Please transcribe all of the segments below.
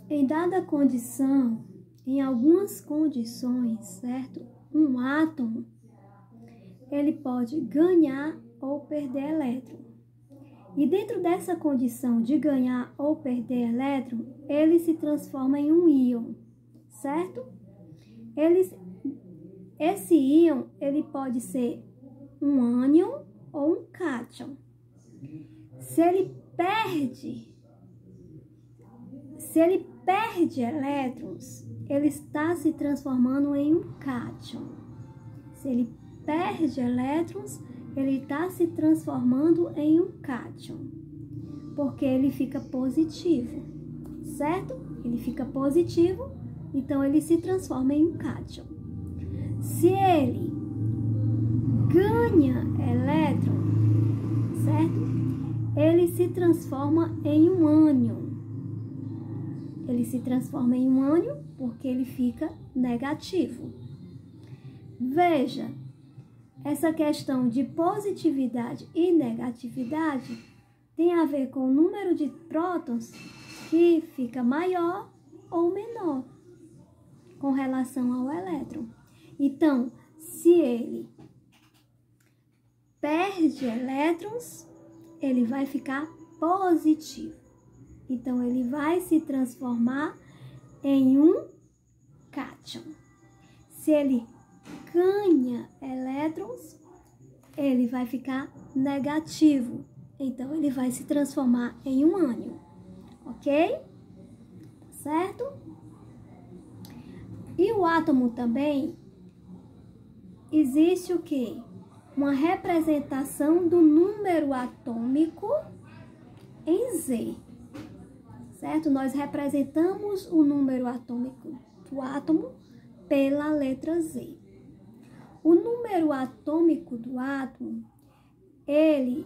em dada condição, em algumas condições, certo? Um átomo, ele pode ganhar ou perder elétron. E dentro dessa condição de ganhar ou perder elétron, ele se transforma em um íon, certo? Esse íon, ele pode ser um ânion ou um cátion. Se ele perde elétrons, ele está se transformando em um cátion. Se ele perde elétrons, ele está se transformando em um cátion, porque ele fica positivo, certo? Ele fica positivo, então ele se transforma em um cátion. Se ele ganha elétron, certo? Ele se transforma em um ânion. Ele se transforma em um ânion porque ele fica negativo. Veja, essa questão de positividade e negatividade tem a ver com o número de prótons que fica maior ou menor com relação ao elétron. Então, se ele perde elétrons, ele vai ficar positivo. Então, ele vai se transformar em um cátion. Se ele ganha elétrons, ele vai ficar negativo. Então, ele vai se transformar em um ânion. Ok? Certo? E o átomo também, existe o quê? Uma representação do número atômico em Z. Certo? Nós representamos o número atômico do átomo pela letra Z. O número atômico do átomo, ele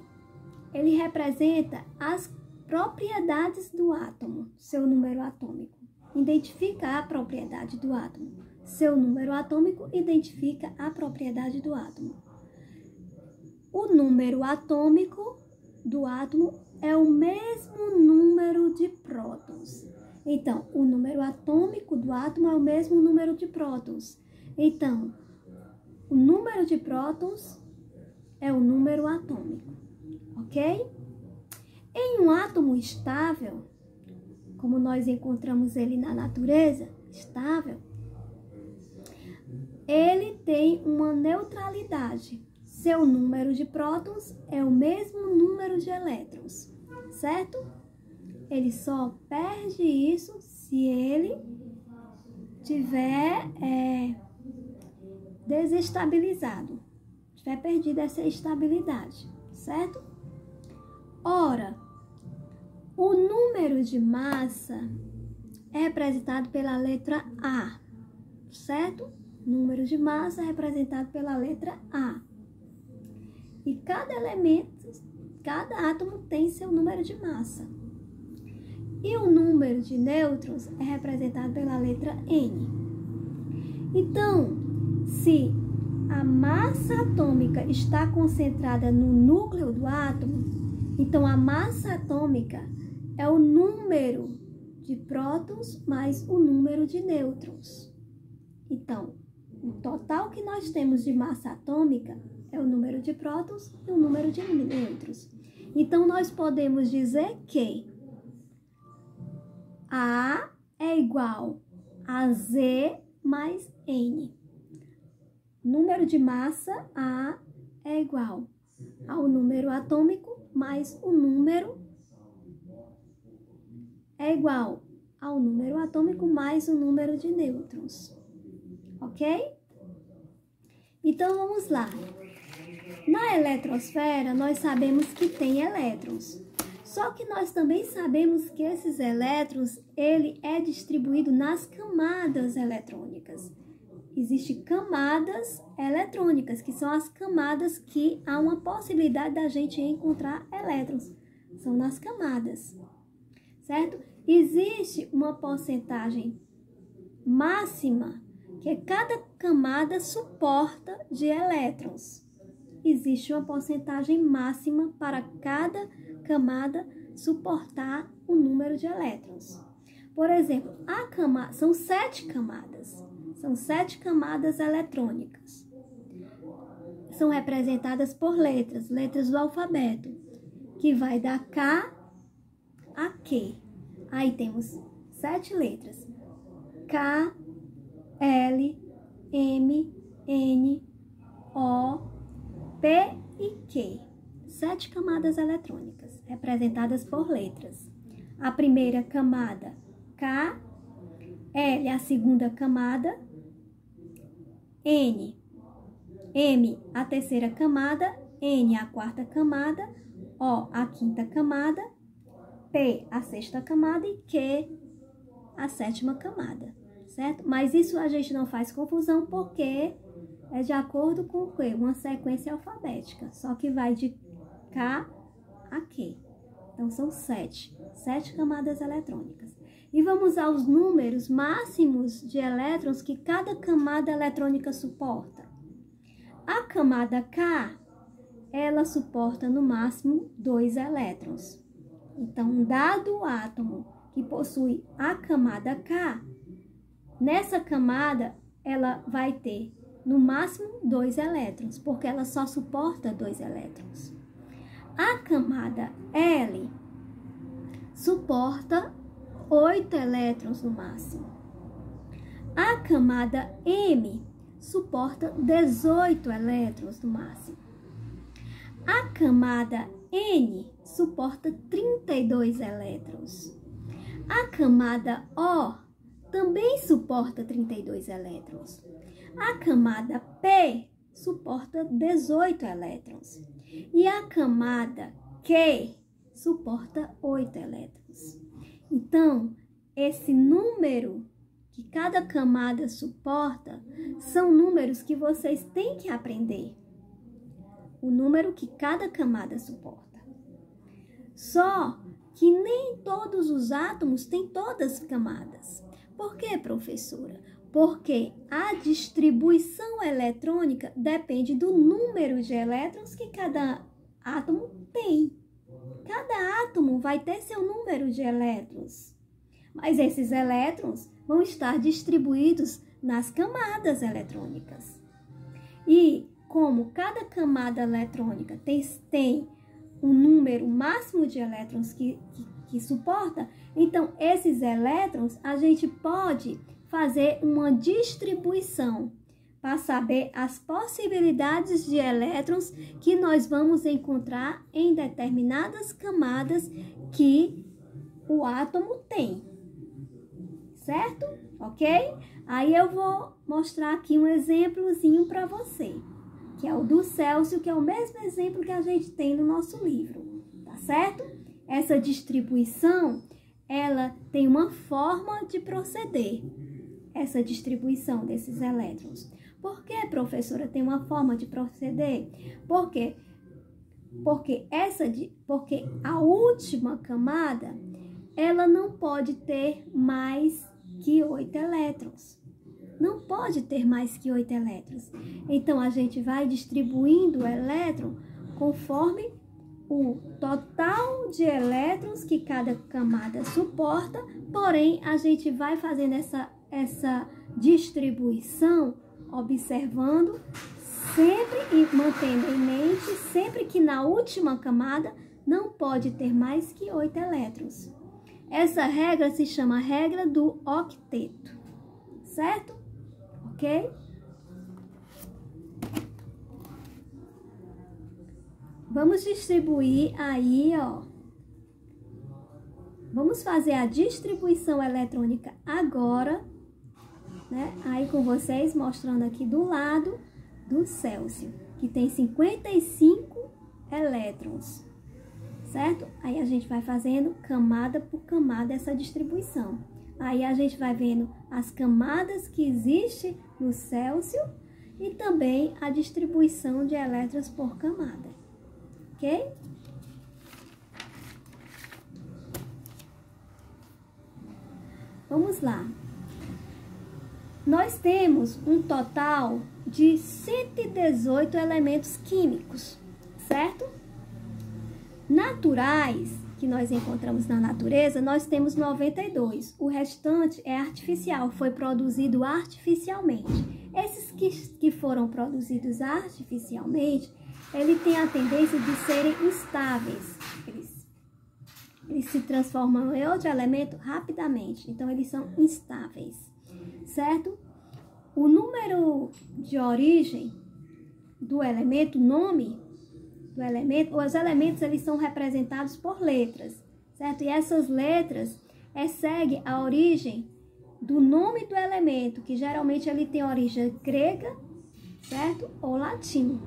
representa as propriedades do átomo, seu número atômico. Identifica a propriedade do átomo. Seu número atômico identifica a propriedade do átomo. O número atômico do átomo é o mesmo número de prótons. Então, o número atômico do átomo é o mesmo número de prótons. Então, o número de prótons é o número atômico, ok? Em um átomo estável, como nós encontramos ele na natureza, estável, ele tem uma neutralidade. Seu número de prótons é o mesmo número de elétrons, certo? Ele só perde isso se ele tiver desestabilizado, tiver perdido essa estabilidade, certo? Ora, o número de massa é representado pela letra A, certo? Número de massa é representado pela letra A. E cada elemento, cada átomo tem seu número de massa. E o número de nêutrons é representado pela letra N. Então, se a massa atômica está concentrada no núcleo do átomo, então a massa atômica é o número de prótons mais o número de nêutrons. Então, o total que nós temos de massa atômica é o número de prótons e o número de nêutrons. Então, nós podemos dizer que A é igual a Z mais N. Número de massa, A, é igual ao número atômico mais o número é igual ao número atômico mais o número de nêutrons. Ok? Então, vamos lá. Na eletrosfera, nós sabemos que tem elétrons. Só que nós também sabemos que esses elétrons, ele é distribuído nas camadas eletrônicas. Existem camadas eletrônicas, que são as camadas que há uma possibilidade da gente encontrar elétrons. São nas camadas, certo? Existe uma porcentagem máxima que cada camada suporta de elétrons. Existe uma porcentagem máxima para cada camada suportar o número de elétrons. Por exemplo, são 7 camadas. São 7 camadas eletrônicas. São representadas por letras do alfabeto, que vai da K a Q. Aí temos 7 letras. K, L, M, N, O, P e Q. 7 camadas eletrônicas, representadas por letras. A primeira camada, K, L, a segunda camada, N, M, a terceira camada, N, a quarta camada, O, a quinta camada, P, a sexta camada e Q, a sétima camada, certo? Mas isso a gente não faz confusão porque é de acordo com o quê? Uma sequência alfabética, só que vai de K a Q. Então, são 7 camadas eletrônicas. E vamos aos números máximos de elétrons que cada camada eletrônica suporta. A camada K, ela suporta no máximo 2 elétrons. Então, um dado átomo que possui a camada K, nessa camada, ela vai ter no máximo 2 elétrons, porque ela só suporta 2 elétrons. A camada L suporta 8 elétrons no máximo. A camada M suporta 18 elétrons no máximo. A camada N suporta 32 elétrons. A camada O também suporta 32 elétrons. A camada P suporta 18 elétrons. E a camada Q suporta 8 elétrons. Então, esse número que cada camada suporta são números que vocês têm que aprender. O número que cada camada suporta. Só que nem todos os átomos têm todas as camadas. Por quê, professora? Porque a distribuição eletrônica depende do número de elétrons que cada átomo tem. Cada átomo vai ter seu número de elétrons, mas esses elétrons vão estar distribuídos nas camadas eletrônicas. E como cada camada eletrônica tem um número máximo de elétrons que suporta, então esses elétrons a gente pode fazer uma distribuição para saber as possibilidades de elétrons que nós vamos encontrar em determinadas camadas que o átomo tem, certo? Ok? Aí eu vou mostrar aqui um exemplozinho para você, que é o do Célsius, que é o mesmo exemplo que a gente tem no nosso livro, tá certo? Essa distribuição, ela tem uma forma de proceder, essa distribuição desses elétrons. Por que, professora, tem uma forma de proceder? Porque a última camada, ela não pode ter mais que 8 elétrons. Não pode ter mais que 8 elétrons. Então, a gente vai distribuindo o elétron conforme o total de elétrons que cada camada suporta, porém, a gente vai fazendo essa distribuição observando sempre e mantendo em mente sempre que na última camada não pode ter mais que 8 elétrons. Essa regra se chama regra do octeto, certo? Ok? Vamos distribuir aí, ó. Vamos fazer a distribuição eletrônica agora, né? Aí com vocês, mostrando aqui do lado do Célsius, que tem 55 elétrons, certo? Aí a gente vai fazendo camada por camada essa distribuição. Aí a gente vai vendo as camadas que existem no Célsius e também a distribuição de elétrons por camada. Ok? Vamos lá. Nós temos um total de 118 elementos químicos, certo? Naturais, que nós encontramos na natureza, nós temos 92. O restante é artificial, foi produzido artificialmente. Esses que foram produzidos artificialmente, ele tem a tendência de serem instáveis. Eles se transformam em outro elemento rapidamente, então eles são instáveis, certo? O número de origem do elemento, o nome do elemento, os elementos eles são representados por letras, certo? E essas letras seguem a origem do nome do elemento, que geralmente ele tem origem grega, certo? Ou latim.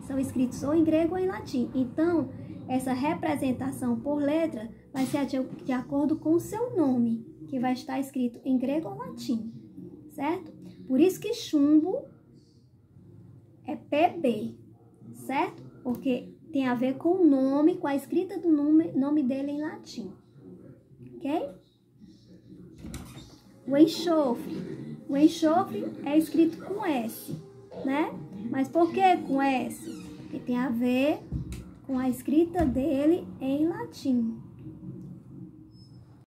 São escritos ou em grego ou em latim. Então, essa representação por letra vai ser de acordo com o seu nome, que vai estar escrito em grego ou latim, certo? Por isso que chumbo é PB, certo? Porque tem a ver com o nome, com a escrita do nome dele em latim, ok? O enxofre é escrito com S, né? Mas por que com S? Porque tem a ver com a escrita dele em latim.